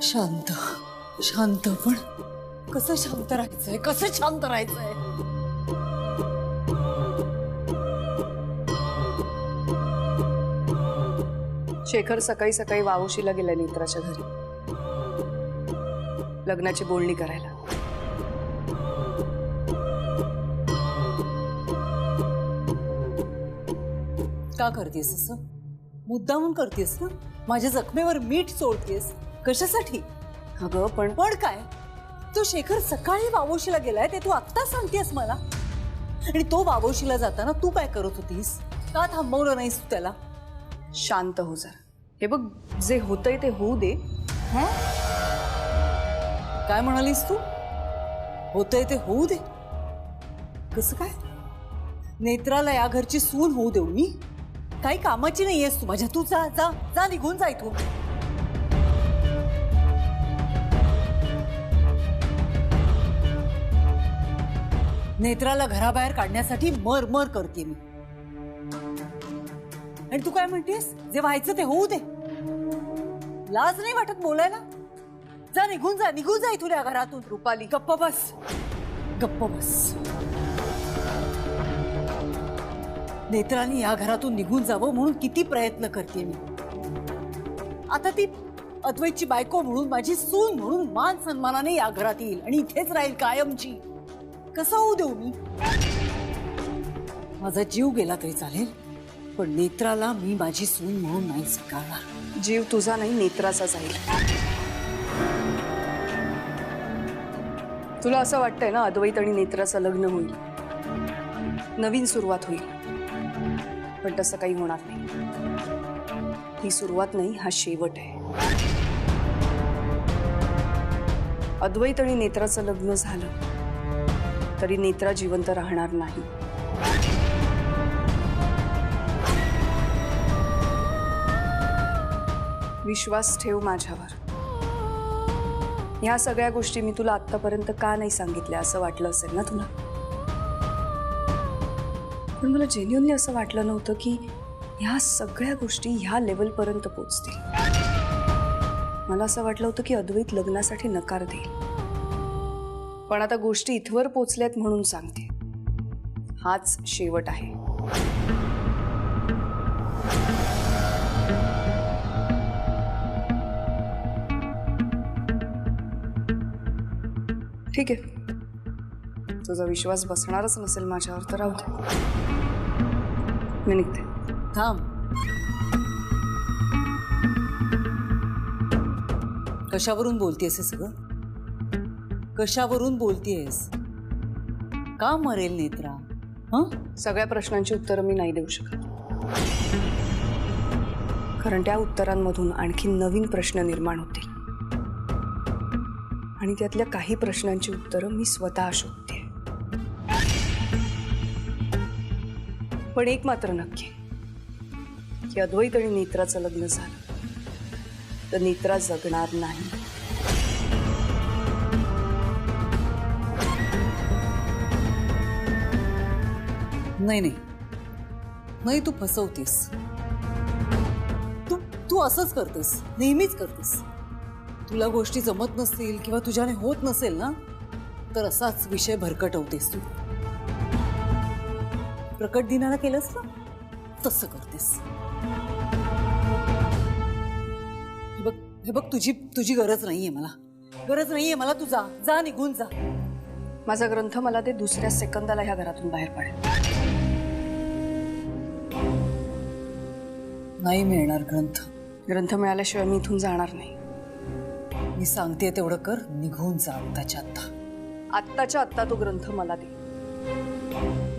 शांत शांत पण कसं शांत राहायचंय, कसं शांत राहायचंय? शेखर सकाळी सकाळी वावशीला गेला नेत्राच्या घरी लग्नाची बोलणी करायला. का करतेस असं? मुद्दामून करतेस ना? माझ्या जखमेवर मीठ चोळतेस कशासाठी? अगं पण काय तो शेखर सकाळी वावोशीला गेलाय ते तू आत्ता सांगतेस मला? आणि तो वावोशीला जाताना तू काय करत होतीस? का थांबवलं नाहीस तू त्याला? शांत हो जरा. हे बघ, जे होतंय ते होऊ दे. काय म्हणालीस तू? होतंय ते होऊ दे? कसं काय? नेत्राला या घरची सून होऊ देऊ मी? काही कामाची नाहीयेस तू माझ्या. तू जा जा जा, निघून जा इथून. नेत्राला घराबाहेर काढण्यासाठी मर मर करते मी. आणि तू काय म्हणतेस? जे व्हायचं ते होऊ दे. लाज नाही वाटत बोलायला? जा, निघून जा, निघून जा इथून या घरातून. रुपाली, गप्प बस, गप्प बस. नेत्राने या घरातून निघून जावं म्हणून किती प्रयत्न करते मी. आता ती अद्वैतची बायको म्हणून, माझी सून म्हणून मान सन्मानाने या घरात येईल आणि इथेच राहील कायमची. कसं होऊ देऊ मी? माझा जीव गेला तरी चालेल, पण नेत्राला मी माझी सून म्हणून नाही स्वीकारणार. जीव तुझा नाही, नेत्राचा जाईल. तुला असं वाटतंय ना अद्वैत आणि नेत्राचं लग्न होईल, नवीन सुरुवात होईल, पण तसं काही होणार नाही. ही सुरुवात नाही, हा शेवट आहे. अद्वैत आणि नेत्राचं लग्न झालं तरी नेत्रा जिवंत राहणार नाही. विश्वास ठेव माझ्यावर. ह्या सगळ्या गोष्टी मी तुला आतापर्यंत का नाही सांगितल्या असं वाटलं असेल ना तुला? पण मला जेन्युअनली असं वाटलं नव्हतं की ह्या सगळ्या गोष्टी ह्या लेवलपर्यंत पोहोचतील. मला असं वाटलं होतं की अद्वैत लग्नासाठी नकार देईल, पण आता गोष्टी इथवर पोचल्यात म्हणून सांगते, हाच शेवट आहे. ठीक आहे, तुझा विश्वास बसणारच नसेल माझ्यावर तर राहू दे, मी निघते. थांब. कशावरून बोलतेस हे सगळं? कशावरून बोलतेस? का मरेल नेत्रा? सगळ्या प्रश्नांची उत्तरं मी नाही देऊ शकत, कारण त्या उत्तरांमधून आणखी नवीन प्रश्न निर्माण होतील आणि त्यातल्या काही प्रश्नांची उत्तरं मी स्वतः शोधते. पण एक मात्र नक्की की अद्वैत आणि नेत्राचं लग्न झालं तर नेत्रा जगणार नाही. नाही नाही नाही, तू फसवतेस. तू असंच करतेस, नेहमीच करतेस. तुला गोष्टी जमत नसतील किंवा तुझ्याने होत नसेल ना, तर असाच विषय भरकटवतेस तू. प्रकट दिनाला केलंस ना, तसं करतेस. हे बघ, तुझी गरज नाहीये मला. गरज नाहीये मला. तू जा जा, निघून जा. माझा ग्रंथ मला ते दुसऱ्या सेकंदाला ह्या घरातून बाहेर पडेल. नाही मिळणार ग्रंथ. ग्रंथ मिळाल्याशिवाय मी इथून जाणार नाही. मी सांगते तेवढं कर, निघून जा आत्ताच्या आत्ता. आत्ताच्या आत्ता तो ग्रंथ मला दे.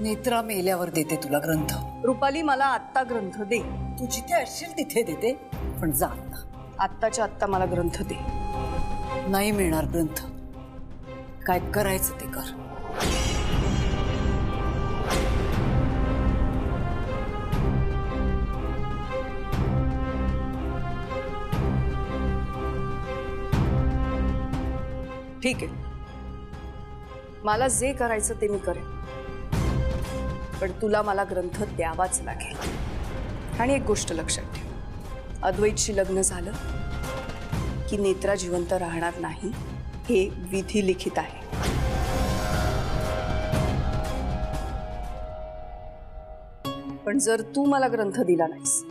नेत्रा मेल्यावर देते तुला ग्रंथ. रुपाली, मला आत्ता ग्रंथ दे. तू जिथे असशील तिथे देते, पण जा आता. आत्ताच्या आत्ता मला ग्रंथ दे. नाही मिळणार ग्रंथ. काय करायचं ते कर. ठीक आहे, मला जे करायचं ते मी करेन, पण तुला मला ग्रंथ द्यावाच लागेल. आणि एक गोष्ट लक्षात ठेव, अद्वैतशी लग्न झालं की नेत्रा जिवंत राहणार नाही हे विधी लिखित आहे. पण जर तू मला ग्रंथ दिला नाहीस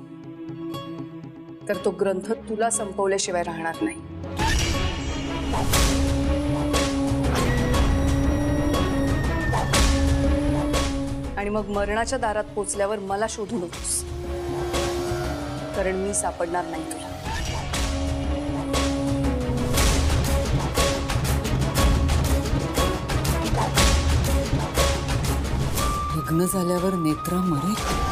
तर तो ग्रंथ तुला संपवल्याशिवाय राहणार नाही. आणि मग मरणाच्या दारात पोचल्यावर मला शोधू नकोस, कारण मी सापडणार नाही तुला. लग्न झाल्यावर नेत्रा मरेल?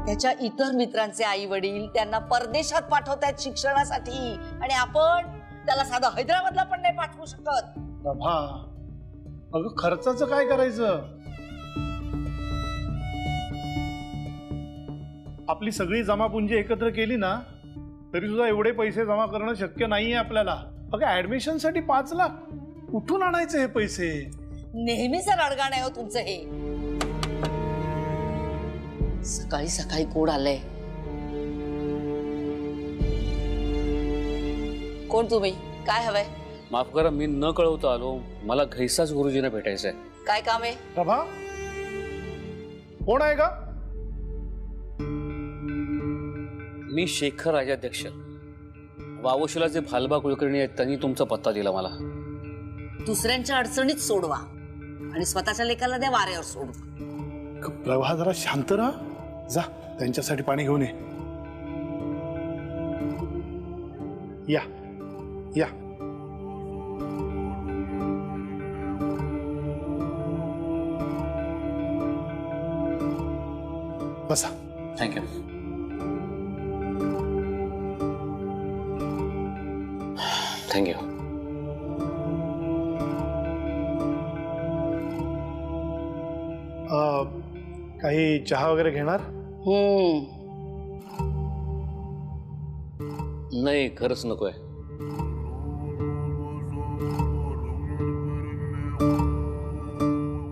त्याच्या इतर मित्रांचे आई वडील त्यांना परदेशात पाठवतायत शिक्षणासाठी आणि आपण त्याला साधा हैदराबादला पण नाही पाठवू शकत. प्रभा, अगं खर्चाचं काय करायचं? आपली सगळी जमापुंजी एकत्र केली ना तरी सुद्धा एवढे पैसे जमा करणं शक्य नाहीये आपल्याला. अगं ऍडमिशन साठी 5 लाख कुठून आणायचे हे पैसे? नेहमीच रडगाणं आहे हो तुमचं हे. सकाळी सकाळी कोण आलंय? कोण तुम्ही? काय हवंय? माफ करा, मी न कळवता आलो. मला घैसाच गुरुजींना भेटायचंय. काय काम आहे? प्रभा, कोण आहे का? मी शेखर राजाध्यक्ष. वावशिला जे भालबा कुलकर्णी आहेत त्यांनी तुमचा पत्ता दिला मला. दुसऱ्यांच्या अडचणीत सोडवा आणि स्वतःच्या लेकाला द्या वाऱ्यावर सोडवा. प्रभा, जरा शांत राहा. जा त्यांच्यासाठी पाणी घेऊन ये. या या. बसा. थँक्यू. थँक्यू. काही चहा वगैरे घेणार? नाही, खरंच नकोय.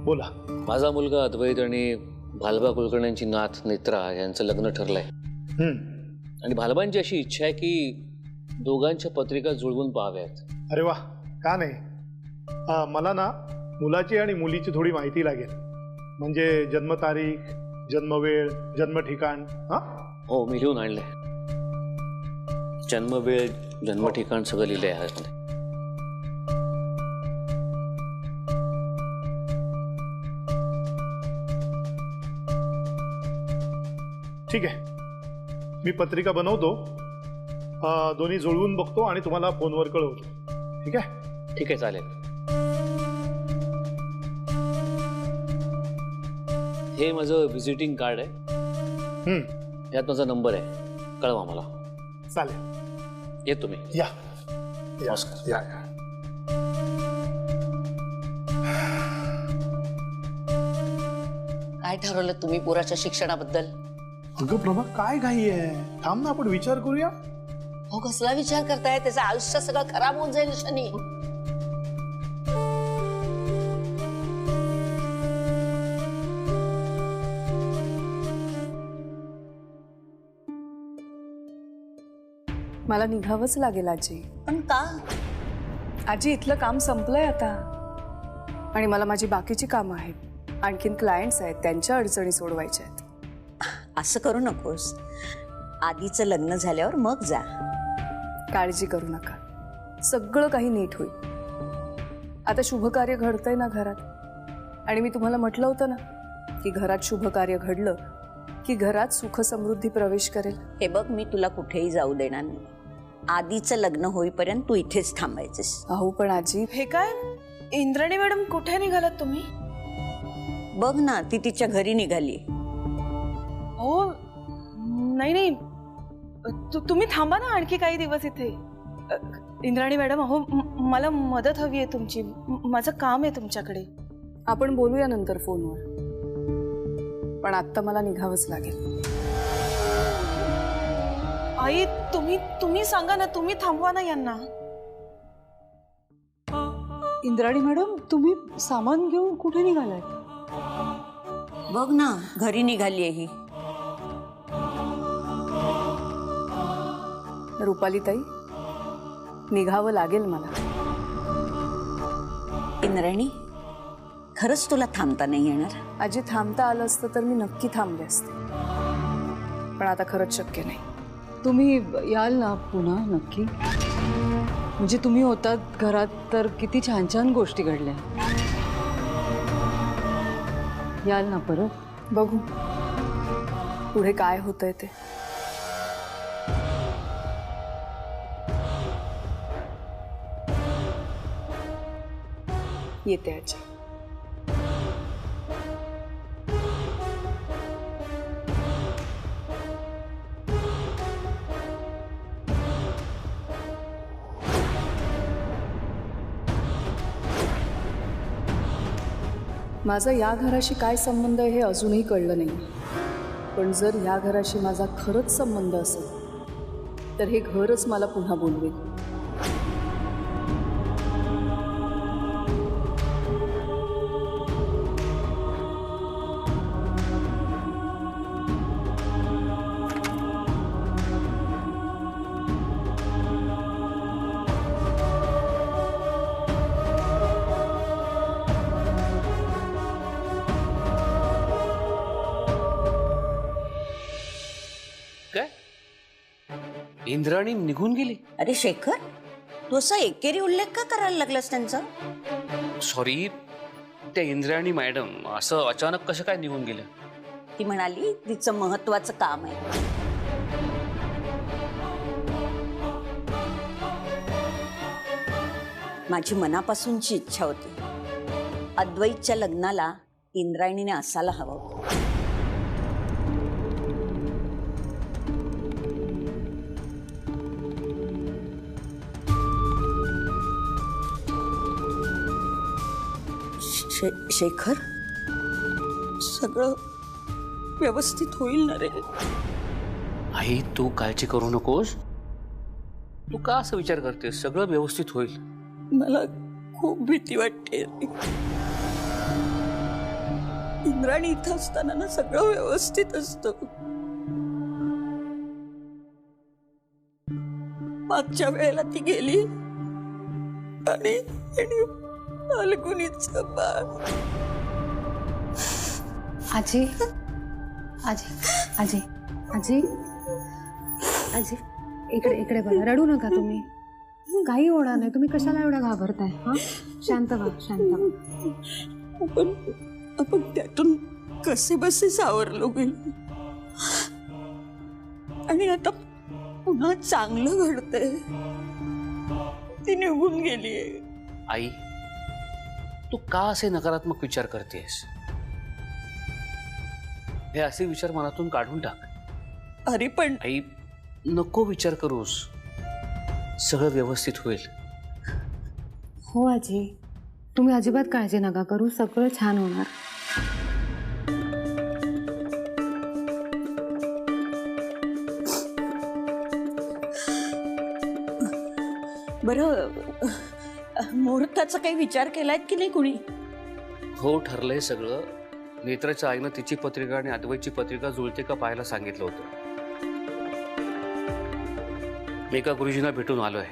बोला. माझा मुलगा अद्वैत आणि भालबा कुलकर्ण्यांची नात नेत्रा यांचं लग्न ठरलंय. आणि भालबांची अशी इच्छा आहे की दोघांच्या पत्रिका जुळवून पाहाव्यात. अरे वा, का नाही. मला ना मुलाची आणि मुलीची थोडी माहिती लागेल. म्हणजे जन्मतारीख, जन्मवेळ, जन्म ठिकाण. हो, मी लिहून आणलंय. जन्मवेळ, जन्म ठिकाण सगळं लिहिलंय ह्यामध्ये. ठीक आहे, मी पत्रिका बनवतो, दोन्ही जुळवून बघतो आणि तुम्हाला फोनवर कळवतो. ठीक आहे? ठीक आहे, चालेल. हे माझं व्हिजिटिंग कार्ड आहे. यात माझा नंबर आहे, कळवा मला. चालेल. येत तुम्ही. या. नमस्कार. या. काय ठरवलं तुम्ही पोराच्या शिक्षणाबद्दल? अगं प्रभा, काय घाई आहे? थांब ना, आपण विचार करूया. हो, कसला विचार करताय? त्याचं आयुष्य सगळं खराब होऊन जाईल शनी. मला निघावंच लागेल आजी. पण का? आजी, इथलं काम संपलंय आता आणि मला माझी बाकीची कामं आहेत. आणखीन क्लायंट्स आहेत, त्यांच्या अडचणी सोडवायच्या आहेत. असं करू नकोस. आधीचं लग्न झाल्यावर मग जा. काळजी करू नका, सगळं काही नीट होईल. आता शुभकार्य घडतंय ना घरात, आणि मी तुम्हाला म्हटलं होतं ना की घरात शुभकार्य घडलं की घरात सुख समृद्धी प्रवेश करेल. हे बघ, मी तुला कुठेही जाऊ देणार नाही. आधीचं लग्न होईपर्यंत तू इथेच थांबायचंस. अहो पण आजी, हे काय? इंद्राणी मॅडम कुठे निघालात तुम्ही? बघ ना, ती तिच्या घरी निघाली. हो, नाही नाही, तुम्ही थांबा ना आणखी काही दिवस इथे. इंद्राणी मॅडम, अहो मला मदत हवी आहे तुमची. माझं काम आहे तुमच्याकडे. आपण बोलूया नंतर फोनवर, पण आत्ता मला निघावंच लागेल. आई, तुम्ही सांगा ना, तुम्ही थांबवा ना यांना. इंद्राणी मॅडम, तुम्ही सामान घेऊन कुठे निघालाय? बघ ना, घरी निघाली आहे ही. रुपाली ताई, निघावं लागेल मला. इंद्राणी, खरंच तुला थांबता नाही येणार? आजी, थांबता आलं असतं तर मी नक्की थांबले असते, पण आता खरंच शक्य नाही. तुम्ही याल ना पुन्हा नक्की? म्हणजे तुम्ही होतात घरात तर किती छान छान गोष्टी घडल्या. याल ना परत? बघू पुढे काय होतंय ते. येते आजी. माझा या घराशी काय संबंध आहे हे अजूनही कळलं नाही, पण जर या घराशी माझा खरंच संबंध असेल तर हे घरच मला पुन्हा बोलवेल. काय इंद्राणी निघून गेली? अरे शेखर, तू असा एकेरी उल्लेख का करायला लागलास त्यांचा? सॉरी, त्या इंद्राणी मॅडम असं अचानक कसं काय निघून गेल्या? ती म्हणाली तिचं महत्वाचं काम आहे. माझी मनापासूनची इच्छा होती, अद्वैतच्या लग्नाला इंद्रायणीने असायला हवं होतं. शेखर, सगळं व्यवस्थित होईल ना रे? आई, तू काळजी करू नकोस. तू का असं विचार करतेस? सगळं व्यवस्थित होईल. मला खूप भीती वाटते. इंद्राणी इथं असताना ना सगळं व्यवस्थित असतं. मागच्या वेळेला ती गेली आणि फाल्गुनीचं बाळ. आजी आजी आजी आजी आजी, इकडे बघा. रडू नका तुम्ही, काही होणार नाही. तुम्ही कशाला एवढा घाबरताय? हा, शांत व्हा, शांत व्हा. आपण त्यातून कसे बसे सावरलो गेलो, आणि आता पुन्हा चांगलं घडतंय. ती निघून गेलीये. आई, तू का असे नकारात्मक विचार करतेस? हे असे विचार मनातून काढून टाक. अरे पण आई, नको विचार करूस. सगळं व्यवस्थित होईल. हो आजी, तुम्ही अजिबात काळजी नका करू, सगळं छान होणार. बरं, मुहूर्ताचा काही विचार केलाय की नाही कुणी? हो, ठरलंय सगळं. नेत्राच्या आईनं तिची पत्रिका आणि अद्वैतची पत्रिका जुळते का पाहायला सांगितलं होतं. मी एका गुरुजींना भेटून आलोय.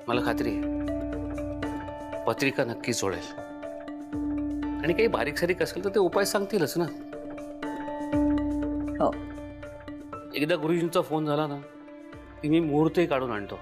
मला खात्री आहे पत्रिका नक्की जुळेल. आणि काही बारीक सारीक असेल तर ते उपाय सांगतीलच ना. हो. एकदा गुरुजींचा फोन झाला ना की मी मुहूर्तही काढून आणतो.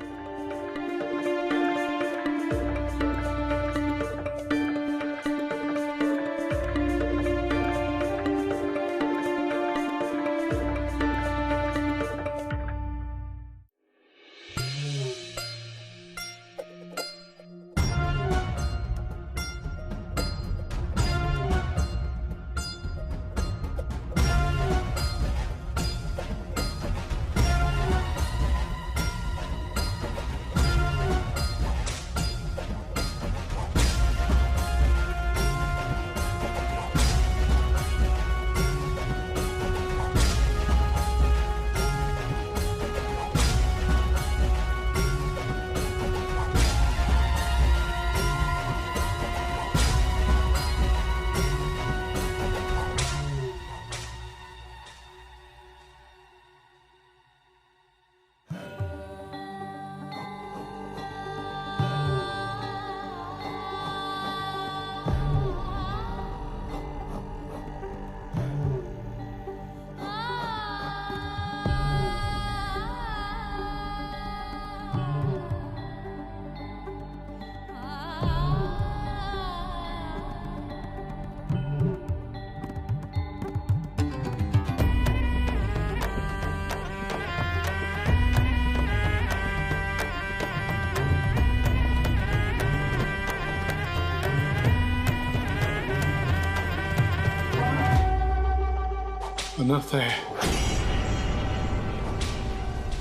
अनर्थ आहे,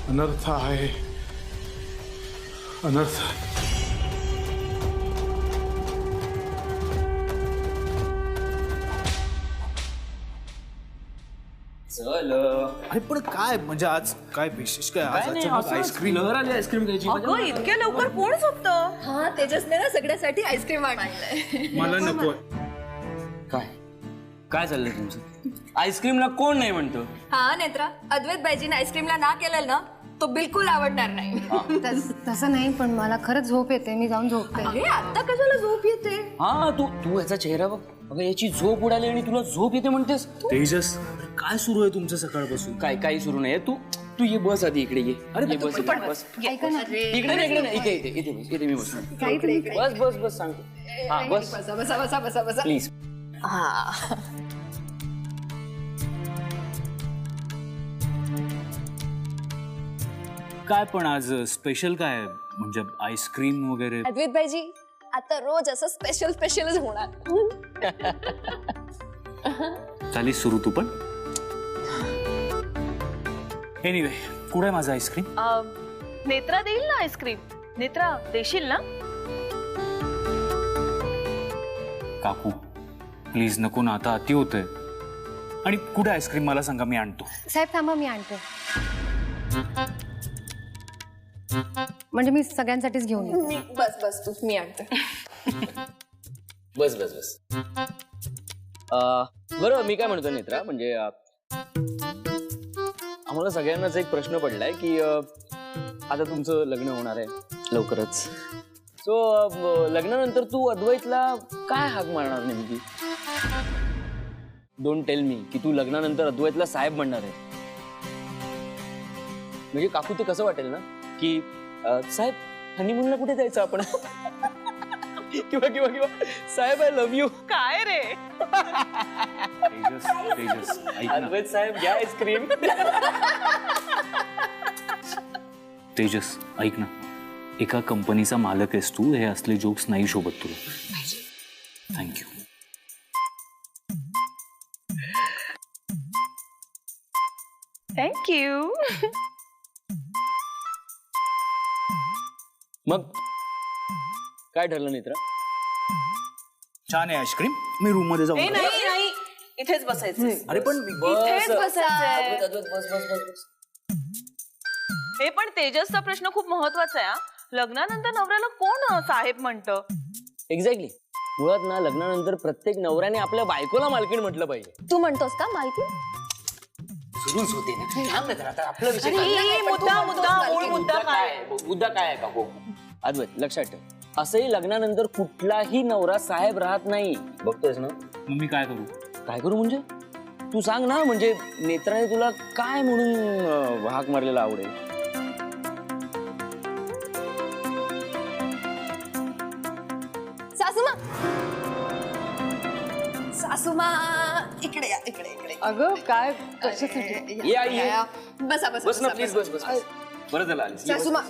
अनर्थ आहे, अनर्थ. अरे पण काय म्हणजे आज काय विशेष काय आज अचानक आईस्क्रीम आईस्क्रीम घ्यायची अगं इतक्या लवकर कोण झोपतं? हा तेजसने ना सगळ्यासाठी आईस्क्रीम आणलंय. मला नको. काय काय चाललंय तुमचं? आईस्क्रीमला कोण नाही म्हणतो? हा नेत्रा, अद्वैत बाईजीने आईस्क्रीमला ना केलं ना तो बिलकुल आवडणार नाही. तसं नाही, पण मला खरंच झोप येते, मी जाऊन झोपते. अरे आता कशाला झोप येते? हा तू तू याचा चेहरा बघ. अगं याची झोप उडाली आणि तुला झोप येते म्हणतेस? तेजस काय सुरू आहे तुमचं सकाळपासून? काय काही सुरू नाही. तू तू ये बस आधी इकडे ये. ये बस इकडे बस. ऐका ना, इकडे नाही इकडे नाही इथे इथे इथे बस. इथे मी बस. काही तुम्ही बस बस बस सांगतो. हा बस बसा बसा बसा बसा बसा. प्लीज. हा काय पण आज स्पेशल काय आहे? म्हणजे आईस्क्रीम वगैरे? अद्वैत बाईजी आता रोज असं स्पेशल स्पेशलच होणार. झाली सुरू तू पण. एनिवे कुठे आहे माझा आईस्क्रीम? नेत्रा देईल ना आईस्क्रीम. नेत्रा देशील ना? काकू प्लीज नको ना, आता अति होतंय. आणि कुठे आईस्क्रीम मला सांगा, मी आणतो. साहेब थांबा, मी आणते. म्हणजे मी सगळ्यांसाठीच घेऊन येते. बस बस तू, मी आणते. बस बस बस. बरं मी काय म्हणतो नेत्रा, म्हणजे आम्हाला सगळ्यांनाच एक प्रश्न पडलाय की आता तुमचं लग्न होणार आहे लवकरच. सो लग्नानंतर तू अद्वैतला काय हाक मारणार नेमकी? डोंट टेल मी की तू लग्नानंतर अद्वैतला साहेब म्हणणार आहे. म्हणजे काकू ते कसं वाटेल ना की साहेब हनीमूनला कुठे जायचं आपण? किंवा किंवा किंवा साहेब आय लव्ह यू. काय रे? तेजस तेजस ऐक ना. अद्वैत साहेब घ्या आईस्क्रीम. तेजस ऐक ना, एका कंपनीचा मालक आहेस तू, हे असले जोक्स नाही शोभत तुला. थँक्यू. थँक्यू. मग काय ठरलं नेत्रा? छान आहे आईस्क्रीम. मी रूम मध्ये जाऊन नाही नाही इथेच बसायचं. अरे पण इथेच बसायचंय. बस बस बस बस. हे पण तेजसचा प्रश्न खूप महत्वाचा आहे. हा. लग्नानंतर नवऱ्याला कोण साहेब म्हणतं? एक्झॅक्टली. मुळात ना लग्नानंतर प्रत्येक नवऱ्याने आपल्या बायकोला मालकीण म्हटलं पाहिजे. तू म्हणतोस का मालकी? सुरूच होते ना. थांब ना जरा, आता आपला विषय मुद्दा मूळ मुद्दा काय? मुद्दा काय आहे का? अद्वैत लक्षात ठेव, असंही लग्नानंतर कुठलाही नवरा साहेब राहत नाही. बघतोयस ना? मग मी काय करू? काय करू म्हणजे? तू सांग ना, म्हणजे नेत्राने तुला काय म्हणून हाक मारलेला आवडेल? सासूमा, सासूमा इकडे या, इकडे इकडे. अगं काय कशासाठी? ये आई, ये. बसा बसा बस ना बसा, प्लीज, बसा. बस बस. बरं झालं आलीस. ये, बस. सासूमा,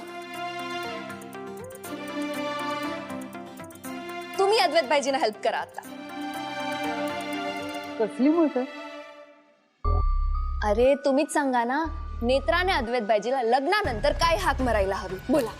तुम्ही अद्वैत बाईजींना हेल्प करा आता. कसली मत? अरे तुम्हीच सांगा ना, नेत्राने अद्वैत बाईजीला लग्नानंतर काय हाक मारायला हवी? बोला.